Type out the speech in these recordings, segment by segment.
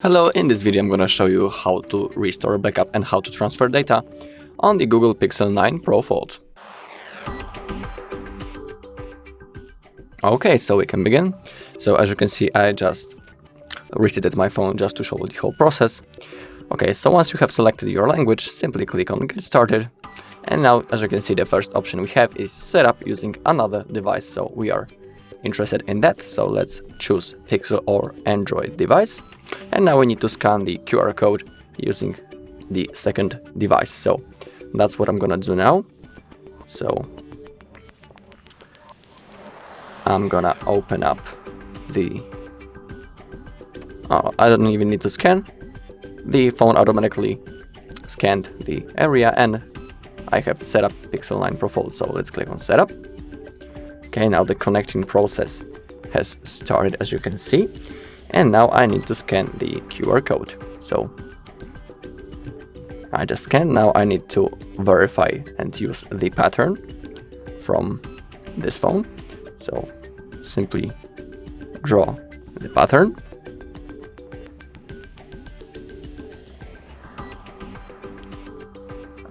Hello, in this video I'm gonna show you how to restore a backup and how to transfer data on the Google Pixel 9 Pro Fold. Okay, so we can begin. So as you can see, I just resetted my phone just to show the whole process. Okay, so once you have selected your language, simply click on Get Started. And now, as you can see, the first option we have is set up using another device. So we are interested in that. So let's choose Pixel or Android device. And now we need to scan the QR code using the second device. So that's what I'm gonna do now. So I'm gonna open up the... I don't even need to scan. The phone automatically scanned the area and I have set up Pixel 9 Pro Fold. So let's click on Setup. Okay, now the connecting process has started, as you can see. And now I need to scan the QR code. So I just scanned. Now I need to verify and use the pattern from this phone. So simply draw the pattern.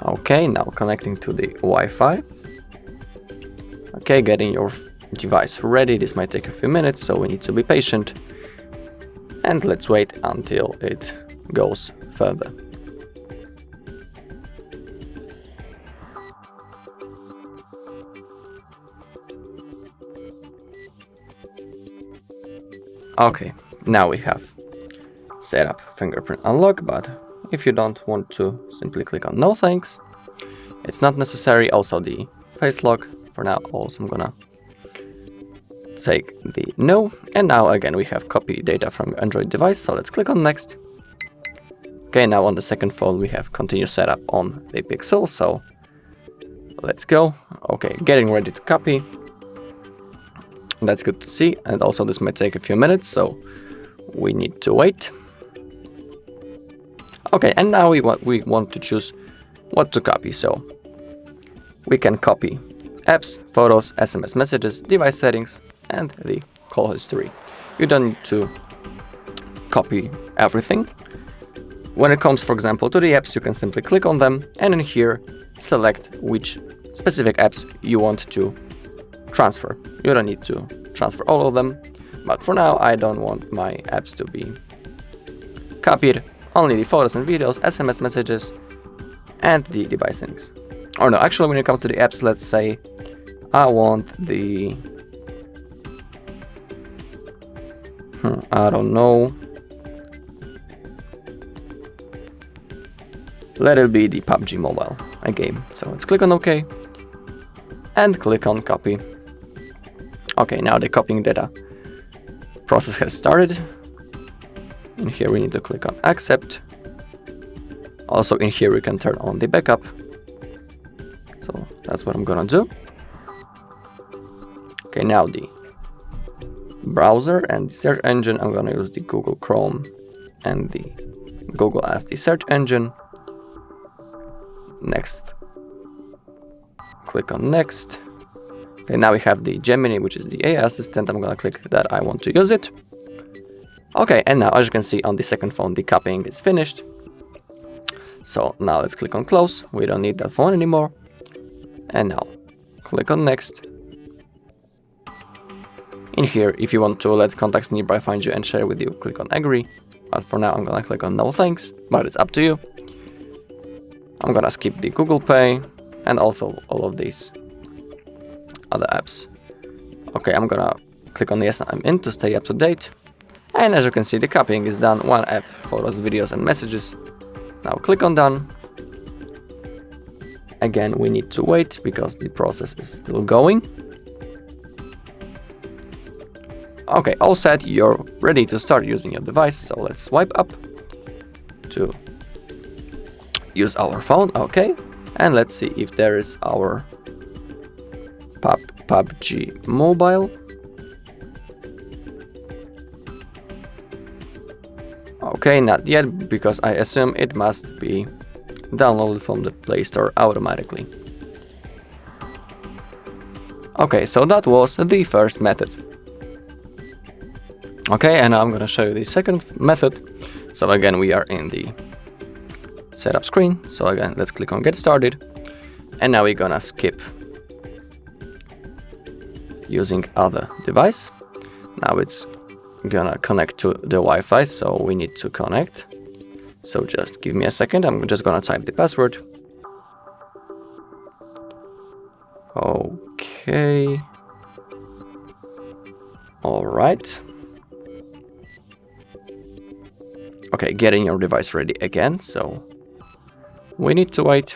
Okay, now connecting to the Wi-Fi. Okay, getting your device ready. This might take a few minutes, so we need to be patient. And let's wait until it goes further. Okay, now we have set up fingerprint unlock, but if you don't want to, simply click on no thanks. It's not necessary. Also the face lock for now. Also I'm gonna take the no, and now again we have copy data from your Android device, so let's click on next. Okay, now on the second phone we have continue setup on the Pixel, so let's go. Okay, getting ready to copy. That's good to see, and also this might take a few minutes, so we need to wait. Okay, and now we want to choose what to copy, so we can copy apps, photos, SMS messages, device settings, and the call history. You don't need to copy everything. When it comes, for example, to the apps, you can simply click on them and in here select which specific apps you want to transfer. You don't need to transfer all of them, but for now I don't want my apps to be copied. Only the photos and videos, SMS messages, and the device settings. Or no, actually when it comes to the apps, let's say I want the I don't know. Let it be the PUBG Mobile, a game. So let's click on OK and click on copy. Okay, now the copying data process has started. In here we need to click on accept. Also in here we can turn on the backup. So that's what I'm gonna do. Okay, now the browser and the search engine. I'm gonna use the Google Chrome and the Google as the search engine. Next. Click on next. Okay, now we have the Gemini, which is the AI assistant. I'm gonna click that I want to use it. Okay, and now as you can see on the second phone, the copying is finished. So now let's click on close. We don't need that phone anymore. And now click on next. In here, if you want to let contacts nearby find you and share with you, click on agree. But for now, I'm gonna click on no thanks, but it's up to you. I'm gonna skip the Google Pay and also all of these other apps. Okay, I'm gonna click on yes, I'm in to stay up to date. And as you can see, the copying is done. One app, photos, videos, and messages. Now click on done. Again, we need to wait because the process is still going. Okay, all set, you're ready to start using your device. So let's swipe up to use our phone. Okay, and let's see if there is our PUBG Mobile. Okay, not yet, because I assume it must be downloaded from the Play Store automatically. Okay, so that was the first method. Okay, and now I'm gonna show you the second method. So again, we are in the setup screen. So again, let's click on get started. And now we're gonna skip using other device. Now it's gonna connect to the Wi-Fi, so we need to connect. So just give me a second. I'm just gonna type the password. Okay. All right. Okay, getting your device ready again. So we need to wait.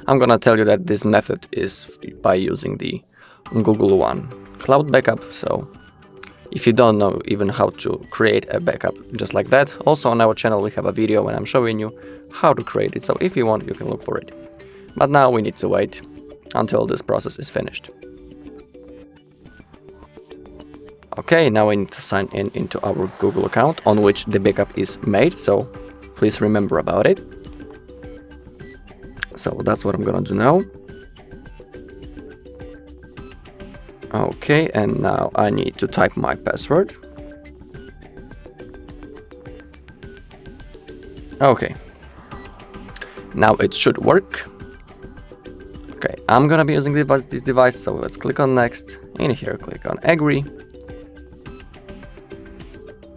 I'm gonna tell you that this method is by using the Google One cloud backup. So if you don't know even how to create a backup just like that, also on our channel we have a video when I'm showing you how to create it. So if you want, you can look for it. But now we need to wait until this process is finished. Okay, now we need to sign in into our Google account on which the backup is made. So please remember about it. So that's what I'm gonna do now. Okay, and now I need to type my password. Okay. Now it should work. Okay, I'm gonna be using this device, so let's click on next. In here, click on agree.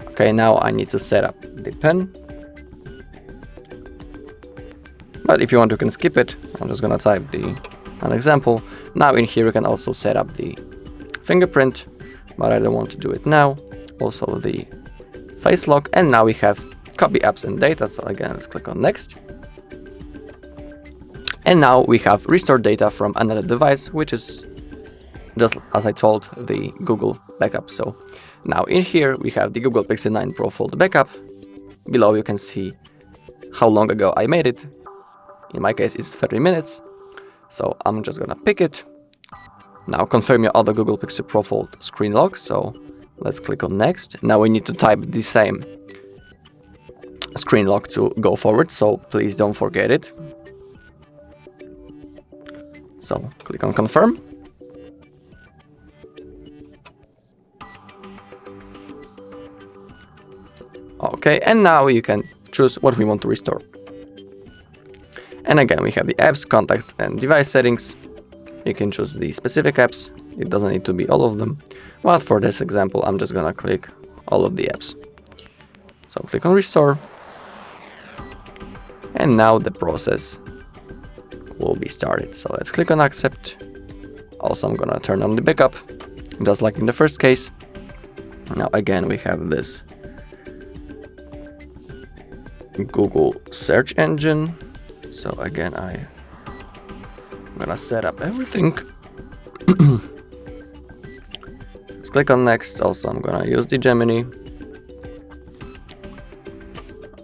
Okay, now I need to set up the PIN. But if you want, you can skip it. I'm just gonna type an example. Now in here, you can also set up the fingerprint, but I don't want to do it now. Also the face lock, and now we have copy apps and data. So again, let's click on next. And now we have restored data from another device, which is just as I told, the Google backup. So now in here we have the Google Pixel 9 Pro Fold backup. Below you can see how long ago I made it. In my case it's 30 minutes. So I'm just gonna pick it. Now confirm your other Google Pixel Pro Fold screen lock. So let's click on next. Now we need to type the same screen lock to go forward. So please don't forget it. So click on confirm. Okay, and now you can choose what we want to restore. And again, we have the apps, contacts, and device settings. You can choose the specific apps. It doesn't need to be all of them. But for this example, I'm just gonna click all of the apps. So click on restore. And now the process will be started. So let's click on accept. Also, I'm gonna turn on the backup, just like in the first case. Now again, we have this Google search engine. So again, I'm gonna set up everything. Let's click on next. Also, I'm gonna use the Gemini.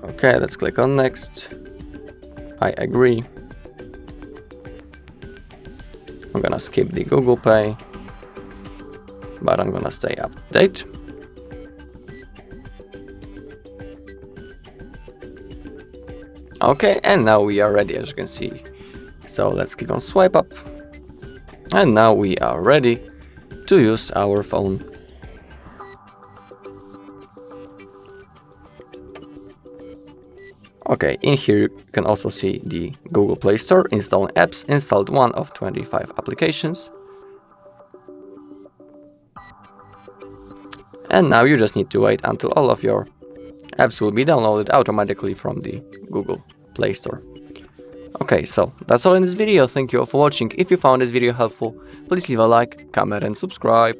Okay, let's click on next. I agree. I'm gonna skip the Google Pay, but I'm gonna stay up to date. Okay, and now we are ready, as you can see. So let's click on swipe up. And now we are ready to use our phone. Okay, in here you can also see the Google Play Store, installing apps, installed one of 25 applications. And now you just need to wait until all of your apps will be downloaded automatically from the Google Play Store. Okay, so that's all in this video. Thank you all for watching. If you found this video helpful, please leave a like, comment and subscribe.